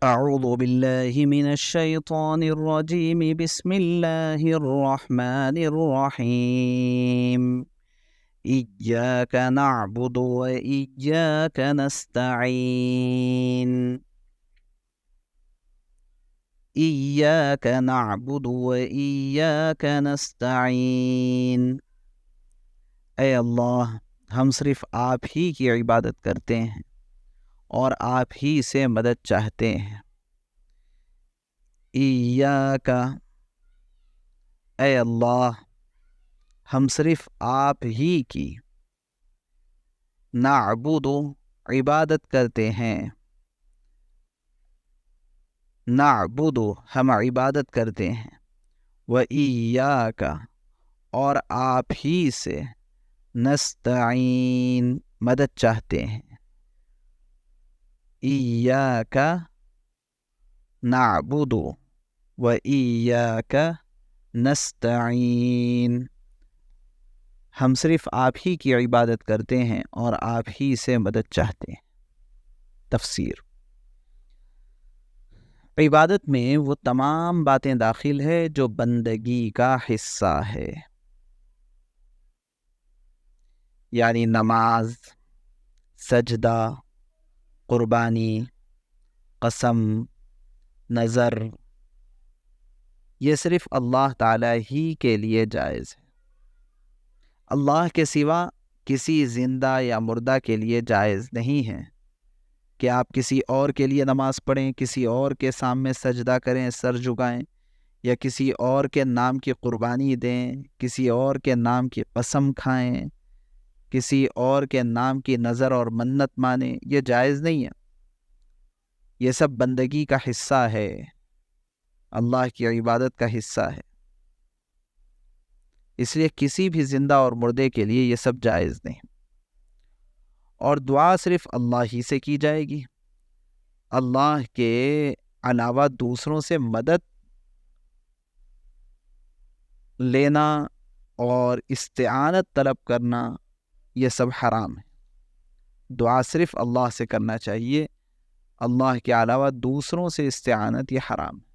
أعوذ بالله من الشيطان الرجيم بسم الله الرحمن الرحيم إياك نعبد وإياك نستعين إياك نعبد وإياك نستعين اے اللہ ہم صرف آپ ہی کی عبادت کرتے ہیں اور آپ ہی سے مدد چاہتے ہیں۔ ایاک اے اللہ ہم صرف آپ ہی کی نعبد عبادت کرتے ہیں، نعبد ہم عبادت کرتے ہیں، وَإِيَّاكَ اور آپ ہی سے نستعین مدد چاہتے ہیں۔ ایاک نعبد وإیاک نستعین، ہم صرف آپ ہی کی عبادت کرتے ہیں اور آپ ہی سے مدد چاہتے ہیں۔ تفسیر: عبادت میں وہ تمام باتیں داخل ہے جو بندگی کا حصہ ہے، یعنی نماز، سجدہ، قربانی، قسم، نظر، یہ صرف اللہ تعالی ہی کے لیے جائز ہے۔ اللہ کے سوا کسی زندہ یا مردہ کے لیے جائز نہیں ہے کہ آپ کسی اور کے لیے نماز پڑھیں، کسی اور کے سامنے سجدہ کریں، سر جھکائیں، یا کسی اور کے نام کی قربانی دیں، کسی اور کے نام کی قسم کھائیں، کسی اور کے نام کی نظر اور منت مانیں، یہ جائز نہیں ہے۔ یہ سب بندگی کا حصہ ہے، اللہ کی عبادت کا حصہ ہے، اس لیے کسی بھی زندہ اور مردے کے لیے یہ سب جائز نہیں۔ اور دعا صرف اللہ ہی سے کی جائے گی، اللہ کے علاوہ دوسروں سے مدد لینا اور استعانت طلب کرنا یہ سب حرام ہے۔ دعا صرف اللہ سے کرنا چاہیے، اللہ کے علاوہ دوسروں سے استعانت یہ حرام ہے۔